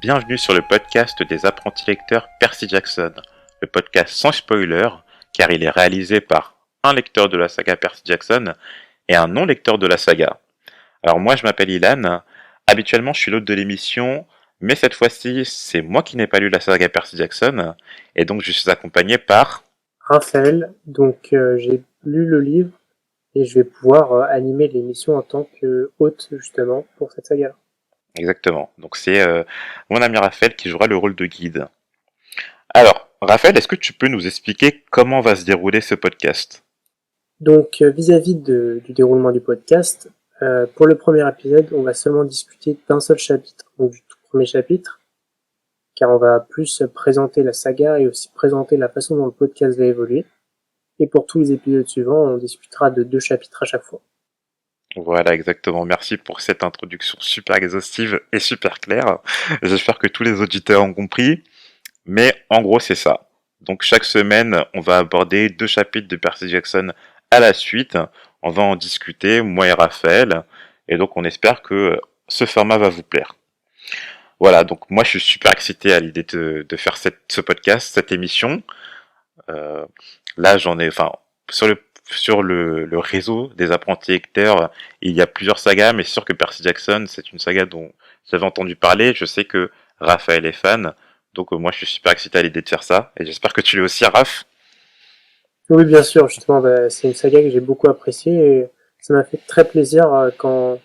bienvenue sur le podcast des apprentis lecteurs Percy Jackson, le podcast sans spoiler, car il est réalisé par un lecteur de la saga Percy Jackson et un non-lecteur de la saga. Alors moi je m'appelle Ilan, habituellement je suis l'hôte de l'émission, mais cette fois-ci c'est moi qui n'ai pas lu la saga Percy Jackson, et donc je suis accompagné par... Raphaël, donc j'ai lu le livre et je vais pouvoir animer l'émission en tant que hôte justement pour cette saga. Exactement, donc c'est mon ami Raphaël qui jouera le rôle de guide. Alors, Raphaël, est-ce que tu peux nous expliquer comment va se dérouler ce podcast ? Donc vis-à-vis du déroulement du podcast, pour le premier épisode, on va seulement discuter d'un seul chapitre, donc du tout premier chapitre, car on va plus présenter la saga et aussi présenter la façon dont le podcast va évoluer. Et pour tous les épisodes suivants, on discutera de 2 chapitres à chaque fois. Voilà, exactement. Merci pour cette introduction super exhaustive et super claire. J'espère que tous les auditeurs ont compris. Mais en gros, c'est ça. Donc chaque semaine, on va aborder 2 chapitres de Percy Jackson à la suite. On va en discuter, moi et Raphaël. Et donc on espère que ce format va vous plaire. Voilà, donc moi je suis super excité à l'idée de faire ce podcast, cette émission. Là j'en ai, enfin, sur le réseau des apprentis lecteurs, il y a plusieurs sagas, mais c'est sûr que Percy Jackson, c'est une saga dont j'avais entendu parler. Je sais que Raphaël est fan, donc moi je suis super excité à l'idée de faire ça, et j'espère que tu l'es aussi, Raph. Oui, bien sûr, justement, c'est une saga que j'ai beaucoup appréciée et ça m'a fait très plaisir quand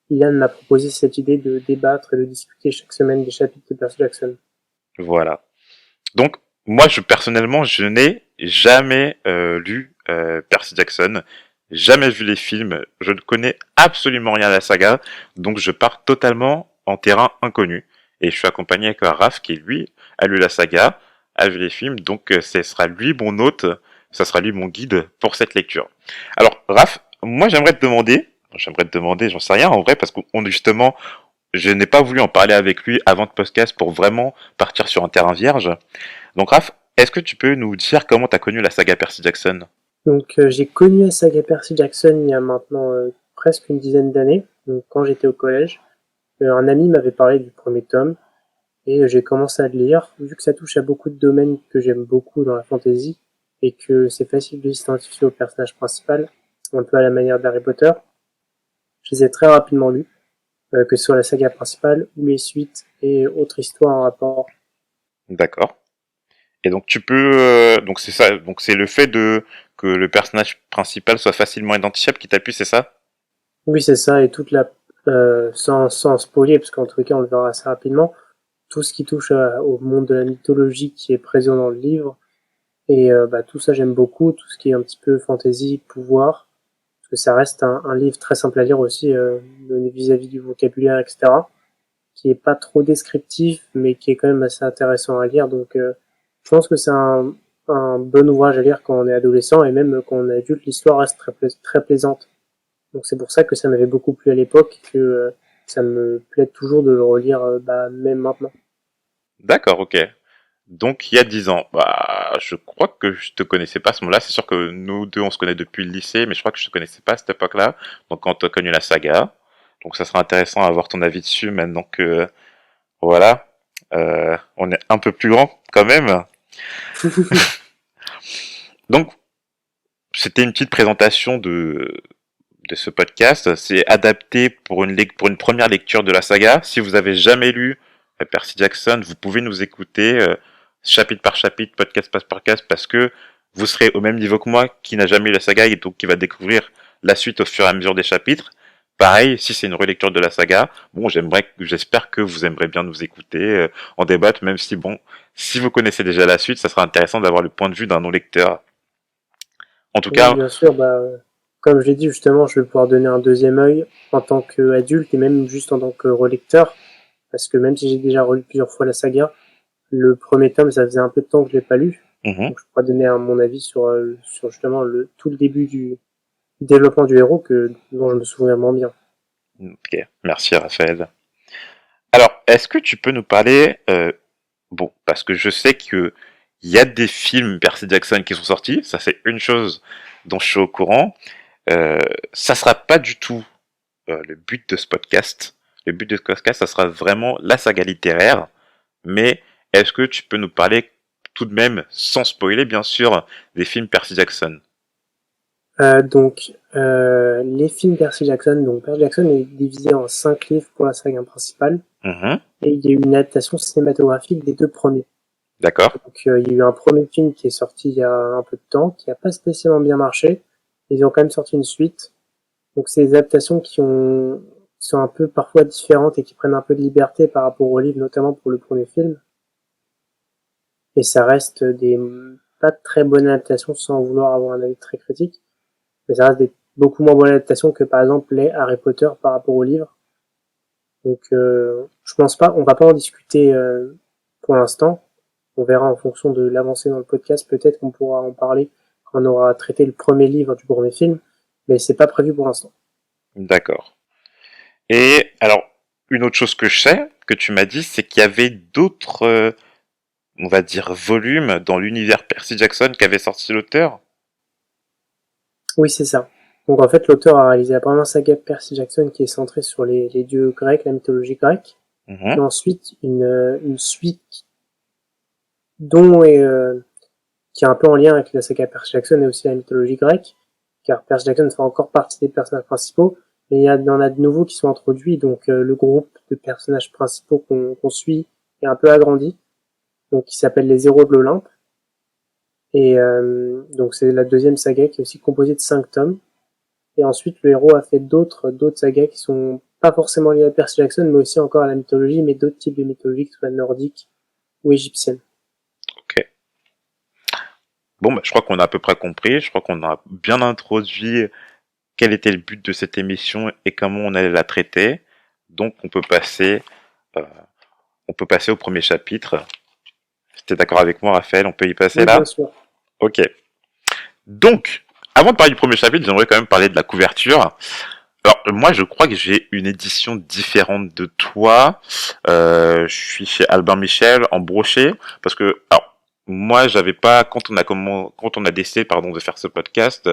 Ian m'a proposé cette idée de débattre et de discuter chaque semaine des chapitres de Percy Jackson. Voilà. Donc moi personnellement, je n'ai jamais lu Percy Jackson, jamais vu les films, je ne connais absolument rien à la saga, donc je pars totalement en terrain inconnu. Et je suis accompagné avec Raph qui lui a lu la saga, a vu les films, donc ce sera lui mon hôte, ça sera lui mon guide pour cette lecture. Alors Raph, moi j'aimerais te demander, j'en sais rien en vrai, parce qu'on justement, je n'ai pas voulu en parler avec lui avant le podcast pour vraiment partir sur un terrain vierge. Donc Raph, est-ce que tu peux nous dire comment t'as connu la saga Percy Jackson ? Donc j'ai connu la saga Percy Jackson il y a maintenant presque une dizaine d'années, donc quand j'étais au collège. Un ami m'avait parlé du premier tome et j'ai commencé à le lire. Vu que ça touche à beaucoup de domaines que j'aime beaucoup dans la fantasy et que c'est facile de s'identifier au personnage principal, un peu à la manière d'Harry Potter, je les ai très rapidement lus, que ce soit la saga principale ou les suites et autres histoires en rapport. D'accord. Et donc tu peux, donc c'est ça, donc c'est le fait de que le personnage principal soit facilement identifiable qui t'a plu, c'est ça ? Oui, c'est ça, et toute la, sans spoiler, parce qu'en tout cas on le verra assez rapidement, tout ce qui touche au monde de la mythologie qui est présent dans le livre, et tout ça j'aime beaucoup, tout ce qui est un petit peu fantasy, pouvoir, parce que ça reste un livre très simple à lire aussi, vis-à-vis du vocabulaire, etc., qui est pas trop descriptif, mais qui est quand même assez intéressant à lire, donc je pense que c'est un bon ouvrage à lire quand on est adolescent, et même quand on est adulte, l'histoire reste très plaisante. Donc c'est pour ça que ça m'avait beaucoup plu à l'époque et que ça me plaît toujours de le relire même maintenant. D'accord, ok. Donc il y a 10 ans, bah je crois que je te connaissais pas à ce moment-là. C'est sûr que nous deux on se connaît depuis le lycée, mais je crois que je te connaissais pas à cette époque-là. Donc quand tu as connu la saga, donc ça sera intéressant à avoir ton avis dessus maintenant que voilà, on est un peu plus grand quand même. Donc c'était une petite présentation de ce podcast. C'est adapté pour une première lecture de la saga. Si vous avez jamais lu Percy Jackson, vous pouvez nous écouter chapitre par chapitre, podcast par podcast, parce que vous serez au même niveau que moi qui n'a jamais lu la saga et donc qui va découvrir la suite au fur et à mesure des chapitres. Pareil, si c'est une relecture de la saga, bon, j'espère que vous aimerez bien nous écouter, en débattre, même si bon, si vous connaissez déjà la suite, ça sera intéressant d'avoir le point de vue d'un non-lecteur. En tout Oui, cas, bien sûr, comme je l'ai dit justement, je vais pouvoir donner un deuxième œil en tant qu'adulte et même juste en tant que relecteur, parce que même si j'ai déjà relu plusieurs fois la saga, le premier tome, ça faisait un peu de temps que je l'ai pas lu, mhm. donc je pourrais donner mon avis sur justement tout le début du développement du héros dont je me souviens moins bien. Ok, merci Raphaël. Alors, est-ce que tu peux nous parler, bon, parce que je sais que il y a des films Percy Jackson qui sont sortis, ça c'est une chose dont je suis au courant. Ça sera pas du tout le but de ce podcast. Le but de ce podcast, ça sera vraiment la saga littéraire. mais est-ce que tu peux nous parler tout de même, sans spoiler bien sûr, des films Percy Jackson? Les films Percy Jackson, donc Percy Jackson est divisé en 5 livres pour la saga principale, Mhm. et il y a eu une adaptation cinématographique des 2 premiers. D'accord. Donc il y a eu un premier film qui est sorti il y a un peu de temps, qui a pas spécialement bien marché. Ils ont quand même sorti une suite. Donc c'est des adaptations qui sont un peu parfois différentes et qui prennent un peu de liberté par rapport au livre, notamment pour le premier film. Et ça reste des pas très bonnes adaptations sans vouloir avoir un avis très critique. Mais ça reste des beaucoup moins bonnes adaptations que par exemple les Harry Potter par rapport au livre. Donc je pense pas, on va pas en discuter pour l'instant. On verra en fonction de l'avancée dans le podcast, peut-être qu'on pourra en parler quand on aura traité le premier livre du premier film, mais c'est pas prévu pour l'instant. D'accord. Et alors, une autre chose que je sais, que tu m'as dit, c'est qu'il y avait d'autres, on va dire, volumes dans l'univers Percy Jackson qu'avait sorti l'auteur. Oui, c'est ça. Donc en fait, l'auteur a réalisé la première saga Percy Jackson qui est centrée sur les dieux grecs, la mythologie grecque, et Mhm. ensuite une suite dont est, qui est un peu en lien avec la saga Percy Jackson et aussi la mythologie grecque, car Percy Jackson fait encore partie des personnages principaux, mais il y en a de nouveaux qui sont introduits, donc le groupe de personnages principaux qu'on suit est un peu agrandi, donc qui s'appelle les Héros de l'Olympe, et donc c'est la deuxième saga qui est aussi composée de 5 tomes, et ensuite le héros a fait d'autres sagas qui sont pas forcément liées à Percy Jackson, mais aussi encore à la mythologie, mais d'autres types de mythologie, que ce soit nordique ou égyptienne. Ok. Bon, bah, je crois qu'on a à peu près compris. Je crois qu'on a bien introduit quel était le but de cette émission et comment on allait la traiter. Donc, euh, on peut passer au premier chapitre. Si t'es d'accord avec moi, Raphaël, on peut y passer Oui, bien là? sûr. Ok. Donc, avant de parler du premier chapitre, j'aimerais quand même parler de la couverture. Alors, moi, je crois que j'ai une édition différente de toi. Je suis chez Albin Michel en brochet parce que, alors, moi, j'avais pas quand on a décidé, pardon, de faire ce podcast,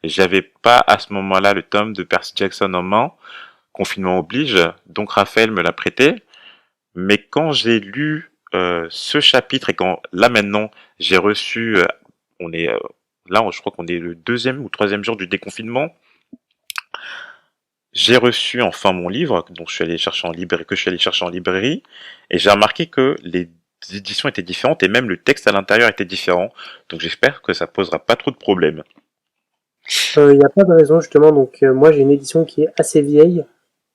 j'avais pas à ce moment-là le tome de Percy Jackson en main. Confinement oblige, donc Raphaël me l'a prêté. Mais quand j'ai lu ce chapitre et quand là maintenant j'ai reçu, on est là, je crois qu'on est le deuxième ou troisième jour du déconfinement. J'ai reçu enfin mon livre, donc je suis allé chercher en librairie, que je suis allé chercher en librairie, et j'ai remarqué que les éditions étaient différentes et même le texte à l'intérieur était différent. Donc j'espère que ça posera pas trop de problèmes. Il n'y a pas de raison justement, donc moi j'ai une édition qui est assez vieille,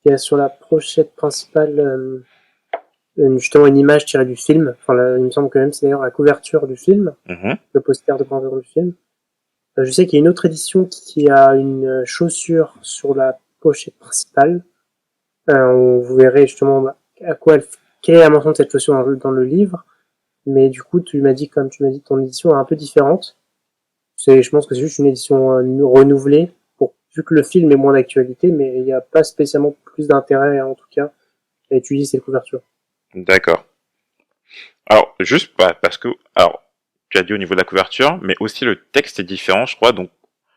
qui a sur la pochette principale justement une image tirée du film, enfin il me semble que même c'est d'ailleurs la couverture du film, Mhm. le poster de couverture du film. Je sais qu'il y a une autre édition qui a une chaussure sur la pochette principale. Vous verrez justement à quoi quelle est la mention de cette chaussure dans le livre. Mais du coup, comme tu m'as dit, ton édition est un peu différente. Je pense que c'est juste une édition renouvelée, vu que le film est moins d'actualité, mais il n'y a pas spécialement plus d'intérêt, en tout cas, à étudier cette couverture. D'accord. Alors, juste parce que, alors, tu as dit au niveau de la couverture, mais aussi le texte est différent, je crois, donc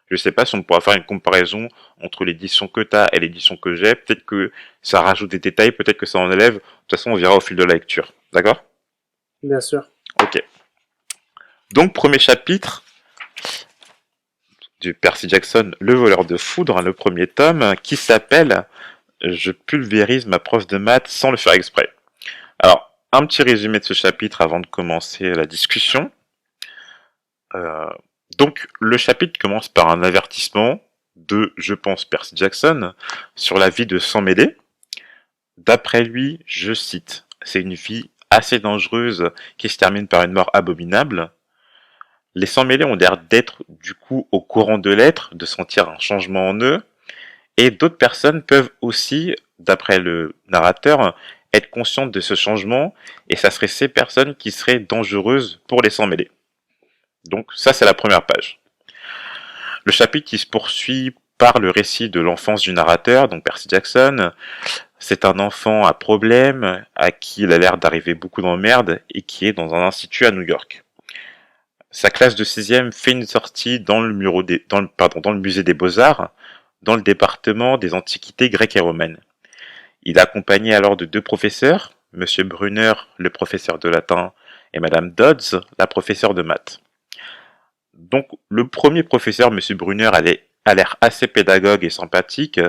je sais pas si on pourra faire une comparaison entre l'édition que tu as et l'édition que j'ai. Peut-être que ça rajoute des détails, peut-être que ça en enlève. De toute façon, on verra au fil de la lecture. D'accord? Bien sûr. Ok. Donc, premier chapitre du Percy Jackson, Le voleur de foudre, hein, le premier tome, qui s'appelle Je pulvérise ma prof de maths sans le faire exprès. Alors, un petit résumé de ce chapitre avant de commencer la discussion. Euh, donc, le chapitre commence par un avertissement de, je pense, Percy Jackson sur la vie de Sans-Mêlé. D'après lui, je cite, c'est une vie assez dangereuse qui se termine par une mort abominable. Les Sans-Mêlés ont l'air d'être du coup au courant de l'être, de sentir un changement en eux, et d'autres personnes peuvent aussi, d'après le narrateur, être conscientes de ce changement, et ça serait ces personnes qui seraient dangereuses pour les Sans-Mêlés. Donc ça c'est la première page. Le chapitre qui se poursuit par le récit de l'enfance du narrateur, donc Percy Jackson. C'est un enfant à problème, à qui il a l'air d'arriver beaucoup d'emmerdes et qui est dans un institut à New York. Sa classe de 6e fait une sortie dans dans le musée des Beaux-Arts, dans le département des antiquités grecques et romaines. Il est accompagné alors de deux professeurs, Monsieur Brunner, le professeur de latin, et Madame Dodds, la professeure de maths. Donc, le premier professeur, Monsieur Brunner, a l'air assez pédagogue et sympathique,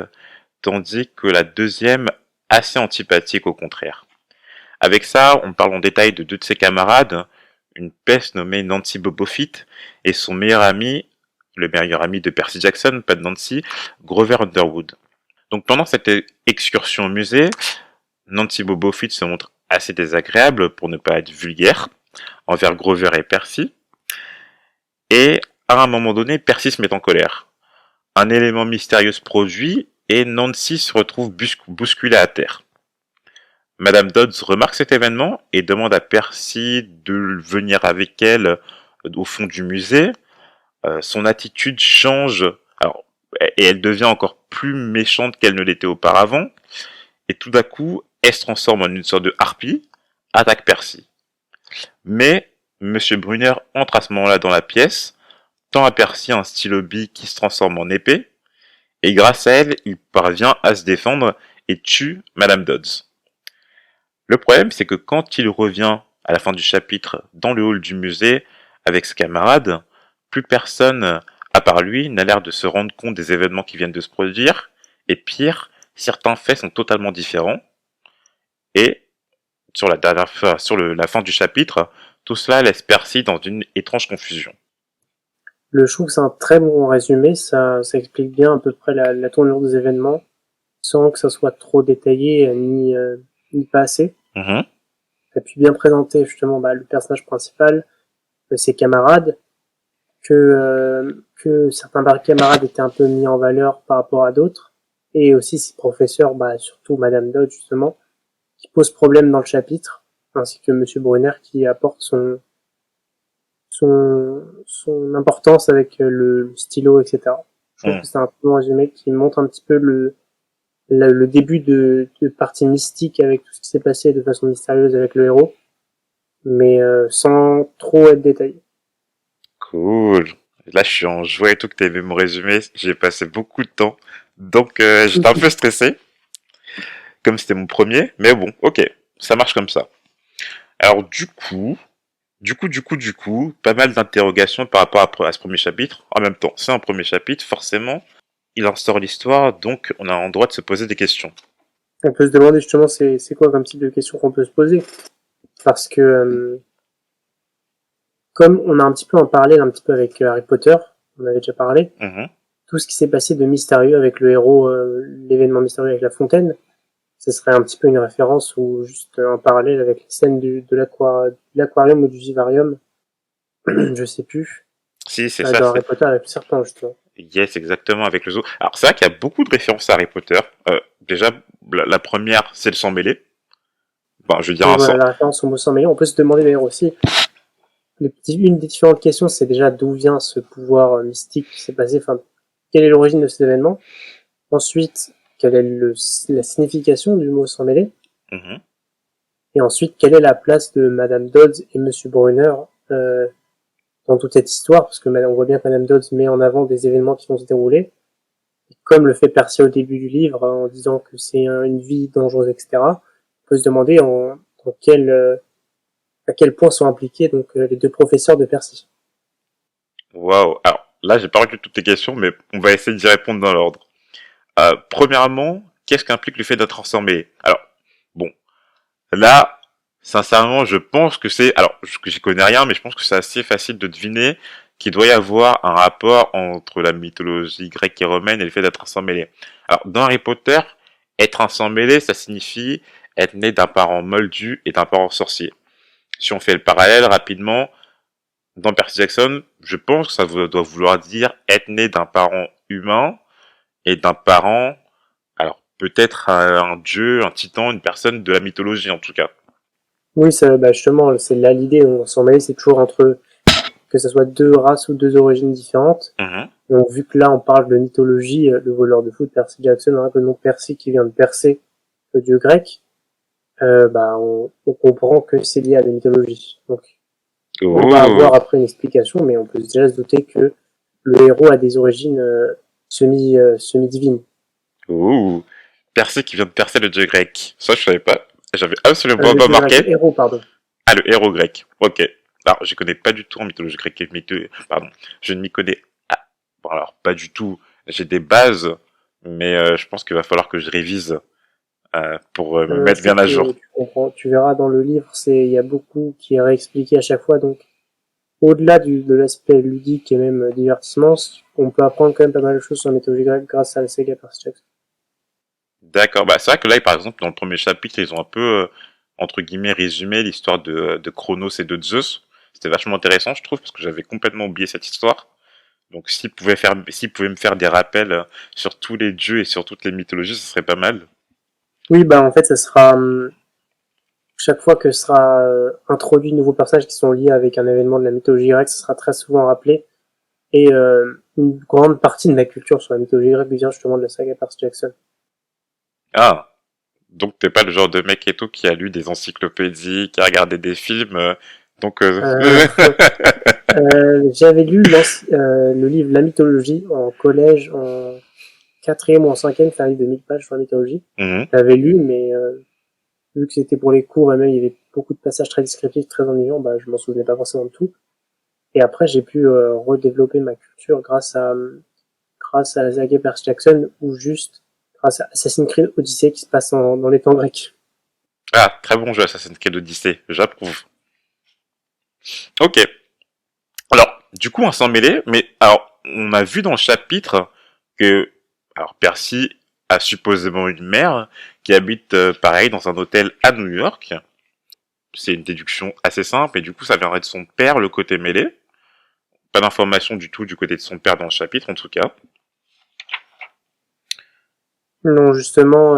tandis que la deuxième, assez antipathique au contraire. Avec ça, on parle en détail de deux de ses camarades, une peste nommée Nancy Bobofit, et son meilleur ami, le meilleur ami de Percy Jackson, pas de Nancy, Grover Underwood. Donc pendant cette excursion au musée, Nancy Bobofit se montre assez désagréable, pour ne pas être vulgaire, envers Grover et Percy, et à un moment donné, Percy se met en colère. Un élément mystérieux se produit, et Nancy se retrouve bousculée à terre. Madame Dodds remarque cet événement et demande à Percy de venir avec elle au fond du musée. Son attitude change, alors, et elle devient encore plus méchante qu'elle ne l'était auparavant. Et tout d'un coup, elle se transforme en une sorte de harpie, attaque Percy. Mais Monsieur Brunner entre à ce moment-là dans la pièce, tend à Percy un stylo bille qui se transforme en épée, et grâce à elle, il parvient à se défendre et tue Madame Dodds. Le problème, c'est que quand il revient à la fin du chapitre dans le hall du musée avec ses camarades, plus personne, à part lui, n'a l'air de se rendre compte des événements qui viennent de se produire, et pire, certains faits sont totalement différents, et sur la fin du chapitre, tout cela laisse Percy dans une étrange confusion. Je trouve que c'est un très bon résumé, ça explique bien à peu près la tournure des événements, sans que ça soit trop détaillé ni pas assez. Mhm. Et puis bien présenter justement le personnage principal, ses camarades, que certains camarades étaient un peu mis en valeur par rapport à d'autres, et aussi ses professeurs, surtout Madame Dodd justement, qui pose problème dans le chapitre, ainsi que Monsieur Brunner qui apporte son importance avec le stylo, etc. Je trouve que c'est un bon résumé qui montre un petit peu le début de partie mystique avec tout ce qui s'est passé de façon mystérieuse avec le héros, mais sans trop être détaillé. Cool. Là, je suis en joie et tout que tu aies vu mon résumé. J'ai passé beaucoup de temps. Donc, j'étais un peu stressé. Comme c'était mon premier. Mais bon, ok. Ça marche comme ça. Alors, du coup, pas mal d'interrogations par rapport à ce premier chapitre. En même temps, c'est un premier chapitre, forcément. Il instaure l'histoire, donc on a en droit de se poser des questions. On peut se demander justement c'est quoi comme type de questions qu'on peut se poser. Parce que comme on a un petit peu en parallèle un petit peu avec Harry Potter, on avait déjà parlé, tout ce qui s'est passé de mystérieux avec le héros, l'événement mystérieux avec la fontaine, ce serait un petit peu une référence ou juste un parallèle avec les scènes de l'aquarium ou du vivarium, je sais plus. Si, c'est ça. Dans Harry Potter avec le serpent, justement. Yes, exactement, avec le zoo. Alors, c'est vrai qu'il y a beaucoup de références à Harry Potter. Déjà, la première, c'est le sang mêlé. Bon, je veux dire Et un sang. La référence au mot sang mêlé. On peut se demander d'ailleurs aussi, une des différentes questions, c'est déjà d'où vient ce pouvoir mystique qui s'est passé, enfin, quelle est l'origine de cet événement. Ensuite, quelle est la signification du mot sang mêlé. Et ensuite, quelle est la place de Madame Dodds et Monsieur Brunner dans toute cette histoire, parce que on voit bien que Madame Dodds met en avant des événements qui vont se dérouler, comme le fait Percy au début du livre, en disant que c'est une vie dangereuse, etc. On peut se demander à quel point sont impliqués donc les deux professeurs de Percy. Waouh. Alors, là, j'ai pas retenu toutes tes questions, mais on va essayer d'y répondre dans l'ordre. Premièrement, qu'est-ce qu'implique le fait d'être transformé? Alors, bon, là, sincèrement, je pense que c'est... Alors, j'y connais rien, mais je pense que c'est assez facile de deviner qu'il doit y avoir un rapport entre la mythologie grecque et romaine et le fait d'être un sang mêlé. Alors, dans Harry Potter, être un sang mêlé, ça signifie être né d'un parent moldu et d'un parent sorcier. Si on fait le parallèle rapidement, dans Percy Jackson, je pense que ça doit vouloir dire être né d'un parent humain et d'un parent, alors peut-être un dieu, un titan, une personne de la mythologie en tout cas. Oui, justement, c'est là l'idée, on s'en mêle, c'est toujours entre que ce soit deux races ou deux origines différentes. Donc, vu que là, on parle de mythologie, le voleur de foot, Percy Jackson, hein, le nom Percy qui vient de Persée, le dieu grec, on comprend que c'est lié à la mythologie. Donc, on va avoir après une explication, mais on peut déjà se douter que le héros a des origines semi-divines. Ouh, Persée qui vient de Persée, le dieu grec. Ça, je savais pas. J'avais absolument Le pas dieu grec, marqué. le héros, pardon. Ah, le héros grec. Ok. Alors, je connais pas du tout en mythologie grecque et pardon. Je ne m'y connais. Ah, bon, alors, pas du tout. J'ai des bases, mais je pense qu'il va falloir que je révise pour me Je mettre sais bien à que jour. tu comprends, tu verras dans le livre, il y a beaucoup qui est réexpliqué à chaque fois, donc au-delà de l'aspect ludique et même divertissement, on peut apprendre quand même pas mal de choses sur la mythologie grecque grâce à la saga Percy Jackson. D'accord. Bah, c'est vrai que là, par exemple, dans le premier chapitre, ils ont un peu, entre guillemets, résumé l'histoire de Chronos et de Zeus. C'était vachement intéressant, je trouve, parce que j'avais complètement oublié cette histoire. Donc, s'ils pouvaient me faire des rappels sur tous les dieux et sur toutes les mythologies, ce serait pas mal. Oui, bah en fait, ça sera chaque fois que sera introduit de nouveaux personnages qui sont liés avec un événement de la mythologie grecque, ça sera très souvent rappelé. Et une grande partie de ma culture sur la mythologie grecque vient justement de la saga Percy Jackson. Ah, donc t'es pas le genre de mec et tout qui a lu des encyclopédies, qui a regardé des films, donc Euh, J'avais lu le livre La mythologie en collège, en quatrième ou en cinquième, c'est un livre de 1000 pages sur la mythologie. Mhm. J'avais lu, mais vu que c'était pour les cours et même il y avait beaucoup de passages très descriptifs, très ennuyants, bah, je m'en souvenais pas forcément de tout. Et après, j'ai pu redévelopper ma culture grâce à la saga Percy Jackson ou juste grâce à Assassin's Creed Odyssey qui se passe dans les temps grecs. Ah, très bon jeu Assassin's Creed Odyssey, j'approuve. Ok. Alors, du coup, on s'en mêlait, mais alors, on a vu dans le chapitre que, alors, Percy a supposément une mère qui habite, pareil, dans un hôtel à New York. C'est une déduction assez simple, et du coup, ça viendrait de son père, le côté mêlé. Pas d'information du tout du côté de son père dans le chapitre, en tout cas. Non, justement,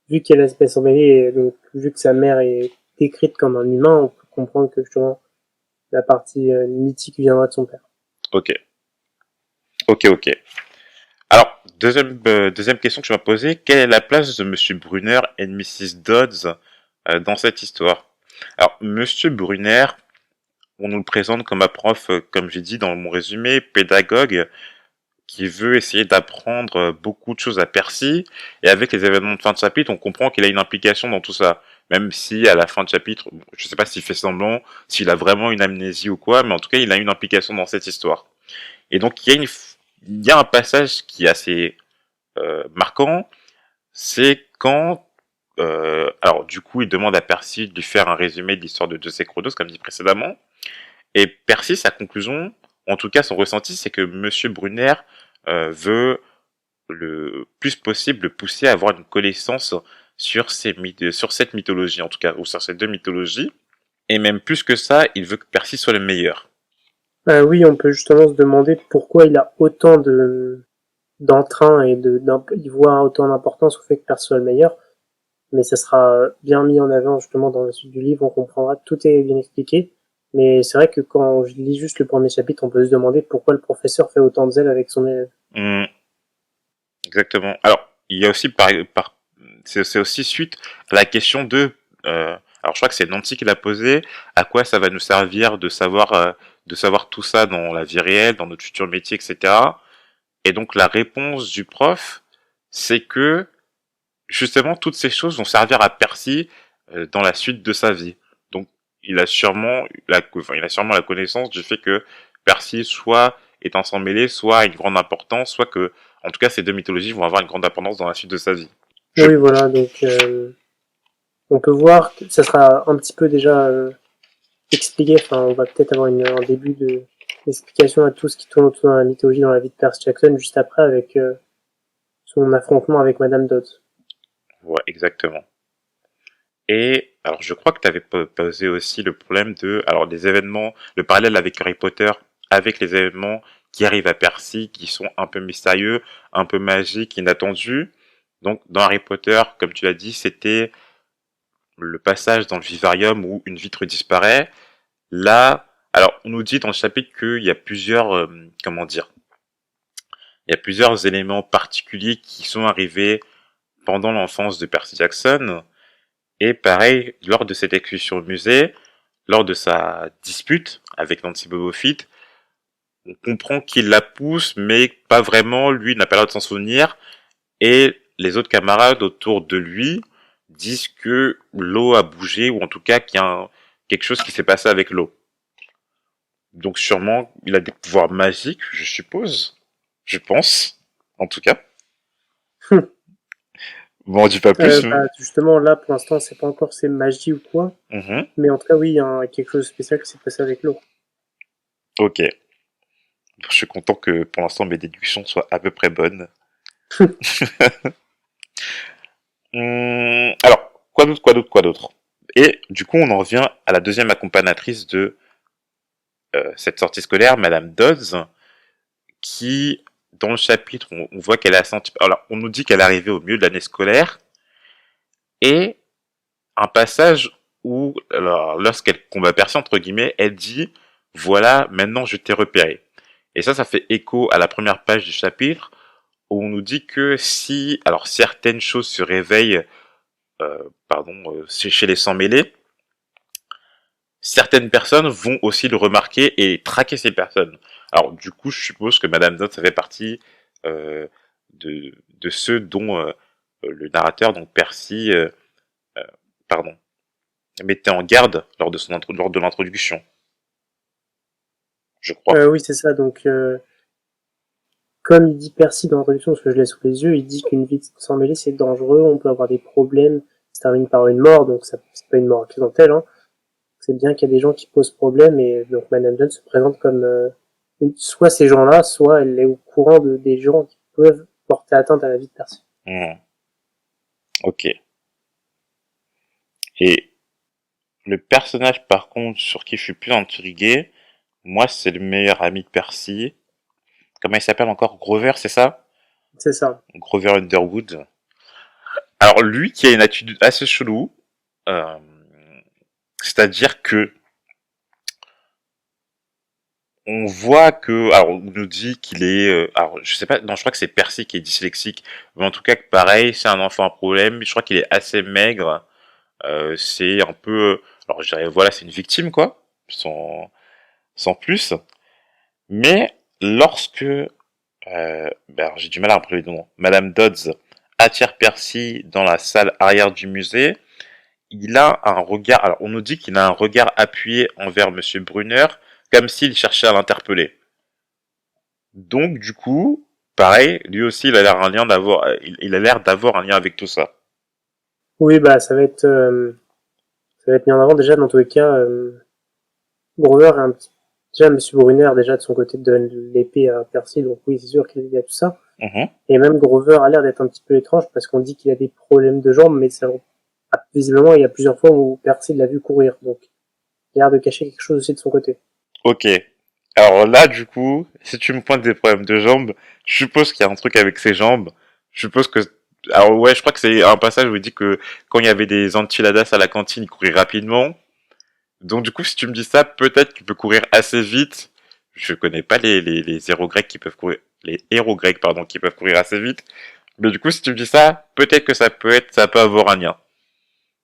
vu qu'elle a l'aspect emmêlé, et donc vu que sa mère est décrite comme un humain, on peut comprendre que justement la partie mythique viendra de son père. Ok. Ok, ok. Alors, deuxième question que je vais me poser, quelle est la place de Monsieur Brunner et de Mrs. Dodds dans cette histoire? Alors, Monsieur Brunner, on nous le présente comme un prof, comme j'ai dit dans mon résumé, pédagogue, qui veut essayer d'apprendre beaucoup de choses à Percy, et avec les événements de fin de chapitre, on comprend qu'il a une implication dans tout ça. Même si, à la fin de chapitre, bon, je sais pas s'il fait semblant, s'il a vraiment une amnésie ou quoi, mais en tout cas, il a une implication dans cette histoire. Et donc, il y a un passage qui est assez marquant, c'est quand, alors du coup, il demande à Percy de lui faire un résumé de l'histoire de Zeus et Chronos, comme dit précédemment, et Percy, sa conclusion, en tout cas son ressenti, c'est que Monsieur Brunner veut le plus possible le pousser à avoir une connaissance sur cette mythologie, en tout cas, ou sur ces deux mythologies, et même plus que ça, il veut que Percy soit le meilleur. Oui, on peut justement se demander pourquoi il a autant d'entrain et il voit autant d'importance au fait que Percy soit le meilleur. Mais ça sera bien mis en avant justement dans la suite du livre, on comprendra, tout est bien expliqué. Mais c'est vrai que quand je lis juste le premier chapitre, on peut se demander pourquoi le professeur fait autant de zèle avec son élève. Hum, exactement. Alors, il y a aussi c'est aussi suite à la question alors je crois que c'est Nancy qui l'a posé, à quoi ça va nous servir de savoir tout ça dans la vie réelle, dans notre futur métier, etc. Et donc la réponse du prof, c'est que justement toutes ces choses vont servir à Percy dans la suite de sa vie. Donc il a sûrement la connaissance du fait que Percy soit est ensemble mêlé, soit a une grande importance, soit que en tout cas ces deux mythologies vont avoir une grande importance dans la suite de sa vie. Je Oui, voilà, donc on peut voir que ça sera un petit peu déjà expliqué, enfin on va peut-être avoir un début d'explication à tout ce qui tourne autour de la mythologie dans la vie de Percy Jackson juste après avec son affrontement avec Madame Dodd. Ouais, exactement. Et alors je crois que tu avais posé aussi le problème alors des événements, le parallèle avec Harry Potter, avec les événements qui arrivent à Percy, qui sont un peu mystérieux, un peu magiques, inattendus. Donc dans Harry Potter, comme tu l'as dit, c'était le passage dans le vivarium où une vitre disparaît. Là, alors on nous dit dans le chapitre qu'il y a plusieurs, comment dire, il y a plusieurs éléments particuliers qui sont arrivés pendant l'enfance de Percy Jackson. Et pareil, lors de cette excursion au musée, lors de sa dispute avec Nancy Bobofit, on comprend qu'il la pousse, mais pas vraiment, lui n'a pas l'air de s'en souvenir, et les autres camarades autour de lui disent que l'eau a bougé, ou en tout cas qu'il y a quelque chose qui s'est passé avec l'eau. Donc sûrement, il a des pouvoirs magiques, je suppose. Je pense, en tout cas. Bon, on dit pas plus. Bah, justement, là, pour l'instant, c'est pas encore c'est magie ou quoi, Mhm. mais en tout cas, oui, il y a quelque chose de spécial qui s'est passé avec l'eau. Ok. Je suis content que pour l'instant mes déductions soient à peu près bonnes. Alors, quoi d'autre. Et du coup, on en revient à la deuxième accompagnatrice de cette sortie scolaire, Madame Dodds, qui, dans le chapitre, on voit qu'elle a senti... Alors, on nous dit qu'elle est arrivée au milieu de l'année scolaire, et un passage où, alors, lorsqu'elle combat Percy, entre guillemets, elle dit « Voilà, maintenant je t'ai repéré ». Et ça fait écho à la première page du chapitre, où on nous dit que si, alors, certaines choses se réveillent, chez les sans-mêlés, certaines personnes vont aussi le remarquer et traquer ces personnes. Alors, du coup, je suppose que Madame Dodd, ça fait partie euh, de ceux dont le narrateur, donc Percy, euh, pardon, mettait en garde lors de l'introduction, je crois. Oui, c'est ça. Donc, comme il dit Percy dans l'introduction, ce que je l'ai sous les yeux, il dit qu'une vie sans mêlée, c'est dangereux, on peut avoir des problèmes, ça termine par une mort, donc ça, c'est pas une mort accidentelle, hein. C'est bien qu'il y a des gens qui posent problème, et donc Madame John se présente comme soit ces gens-là, soit elle est au courant des gens qui peuvent porter atteinte à la vie de Percy. Ok. Et le personnage, par contre, sur qui je suis plus intrigué, moi, c'est le meilleur ami de Percy. Comment il s'appelle encore? Grover, c'est ça? C'est ça. Grover Underwood. Alors, lui qui a une attitude assez chelou, euh, c'est-à-dire que on voit que, alors on nous dit qu'il est, alors je sais pas, non je crois que c'est Percy qui est dyslexique, mais en tout cas que pareil, c'est un enfant à problème. Je crois qu'il est assez maigre. C'est un peu, alors je dirais voilà, c'est une victime quoi, sans plus. Mais lorsque, alors, j'ai du mal à rappeler le nom, Madame Dodds attire Percy dans la salle arrière du musée, il a un regard, alors on nous dit qu'il a un regard appuyé envers Monsieur Brunner, comme s'il cherchait à l'interpeller. Donc du coup, pareil, lui aussi il a l'air d'avoir un lien avec tout ça. Oui, bah ça va être mis en avant déjà dans tous les cas. Grover est un petit... Déjà, Monsieur Brunner, déjà de son côté, donne l'épée à Percy, donc oui, c'est sûr qu'il y a tout ça. Mhm. Et même Grover a l'air d'être un petit peu étrange parce qu'on dit qu'il a des problèmes de jambes, mais ça, visiblement, il y a plusieurs fois où Percy l'a vu courir, donc il a l'air de cacher quelque chose aussi de son côté. Ok. Alors là, du coup, si tu me pointes des problèmes de jambes, je suppose qu'il y a un truc avec ses jambes. Je suppose que... Alors ouais, je crois que c'est un passage où il dit que quand il y avait des enchiladas à la cantine, il courait rapidement. Donc du coup, si tu me dis ça, peut-être qu'il peut courir assez vite. Je connais pas les héros grecs qui peuvent courir... Les héros grecs, pardon, qui peuvent courir assez vite. Mais du coup, si tu me dis ça, peut-être que ça peut avoir un lien.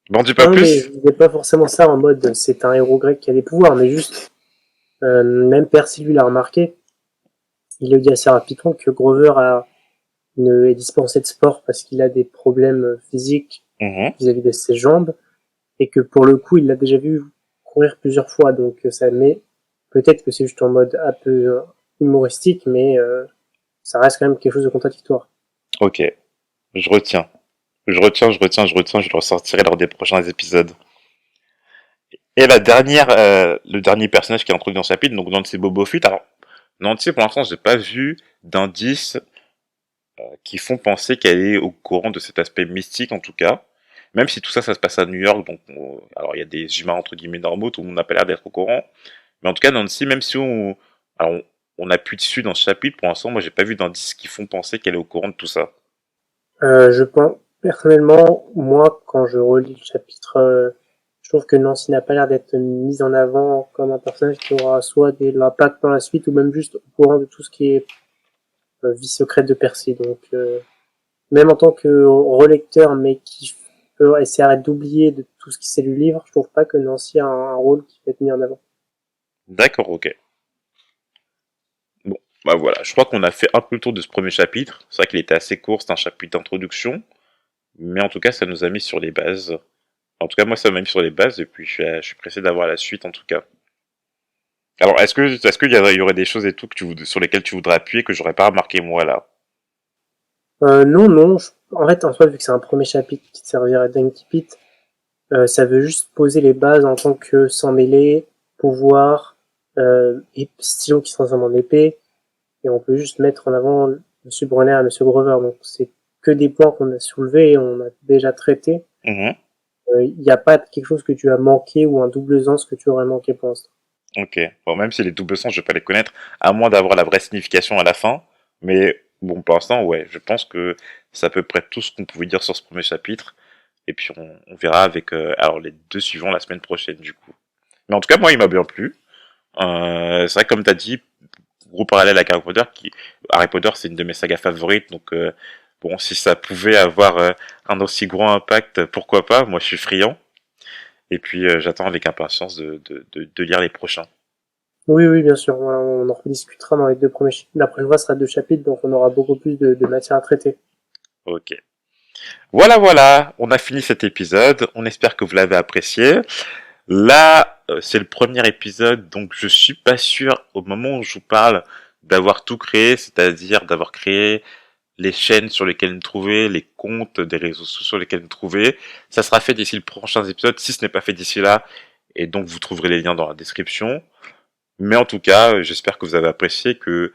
M'en dis pas Non, mais plus? je disais pas forcément ça en mode c'est un héros grec qui a des pouvoirs, mais juste, même Percy lui l'a remarqué, il le dit assez rapidement que Grover est dispensé de sport parce qu'il a des problèmes physiques Mhm. vis-à-vis de ses jambes, et que pour le coup, il l'a déjà vu courir plusieurs fois, donc ça met, peut-être que c'est juste en mode un peu humoristique, mais ça reste quand même quelque chose de contradictoire. Ok, je retiens. Je le ressortirai lors des prochains épisodes. Et le dernier personnage qui est introduit dans ce chapitre, donc Nancy Bobo Fett. Alors, Nancy, pour l'instant, j'ai pas vu d'indices qui font penser qu'elle est au courant de cet aspect mystique, en tout cas. Même si tout ça, ça se passe à New York, donc, alors il y a des humains entre guillemets normaux, tout le monde n'a pas l'air d'être au courant. Mais en tout cas, Nancy, même si alors, on appuie dessus dans ce chapitre, pour l'instant, moi, j'ai pas vu d'indices qui font penser qu'elle est au courant de tout ça. Je pense, personnellement, moi, quand je relis le chapitre, je trouve que Nancy n'a pas l'air d'être mise en avant comme un personnage qui aura soit de l'impact dans la suite ou même juste au courant de tout ce qui est vie secrète de Percy. Donc, même en tant que relecteur, mais qui peut essayer d'oublier de tout ce qui c'est du livre, je trouve pas que Nancy a un rôle qui peut être mis en avant. D'accord, ok. Bon, bah voilà, je crois qu'on a fait un peu le tour de ce premier chapitre. C'est vrai qu'il était assez court, c'est un chapitre d'introduction. Mais en tout cas, ça nous a mis sur les bases. En tout cas, moi, ça m'a mis sur les bases, et puis je suis pressé d'avoir la suite, en tout cas. Alors, est-ce qu'il y aurait des choses et tout sur lesquelles tu voudrais appuyer que j'aurais pas remarqué moi là? Non, non. En fait, en soi, vu que c'est un premier chapitre qui te servirait d'Inkipit, ça veut juste poser les bases en tant que sans mêler, pouvoir, et stylo qui se transforme en épée, et on peut juste mettre en avant Monsieur Bronner et Monsieur Grover. Donc c'est que des points qu'on a soulevés et on a déjà traité. Mhm. Il n'y a pas quelque chose que tu as manqué ou un double sens que tu aurais manqué pour l'instant. Ok. Bon, même si les doubles sens, je vais pas les connaître, à moins d'avoir la vraie signification à la fin. Mais bon, pour l'instant, ouais, je pense que c'est à peu près tout ce qu'on pouvait dire sur ce premier chapitre. Et puis on verra avec alors les deux suivants la semaine prochaine du coup. Mais en tout cas, moi, il m'a bien plu. C'est vrai, comme t'as dit, gros parallèle avec Harry Potter, c'est une de mes sagas favorites. Donc bon, si ça pouvait avoir un aussi gros impact, pourquoi pas? Moi, je suis friand. Et puis j'attends avec impatience de lire les prochains. Oui, oui, bien sûr. Voilà, on en rediscutera dans les deux premiers. La prochaine fois sera deux chapitres, donc on aura beaucoup plus de matière à traiter. Ok. Voilà, voilà, on a fini cet épisode. On espère que vous l'avez apprécié. Là, c'est le premier épisode, donc je suis pas sûr au moment où je vous parle d'avoir tout créé, c'est-à-dire d'avoir créé les chaînes sur lesquelles nous trouver, les comptes des réseaux sociaux sur lesquels nous trouver. Ça sera fait d'ici le prochain épisode, si ce n'est pas fait d'ici là, et donc vous trouverez les liens dans la description. Mais en tout cas, j'espère que vous avez apprécié, que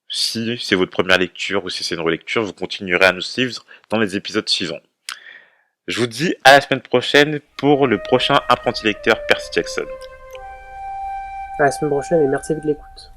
si c'est votre première lecture ou si c'est une relecture, vous continuerez à nous suivre dans les épisodes suivants. Je vous dis à la semaine prochaine pour le prochain apprenti lecteur Percy Jackson. À la semaine prochaine et merci de l'écoute.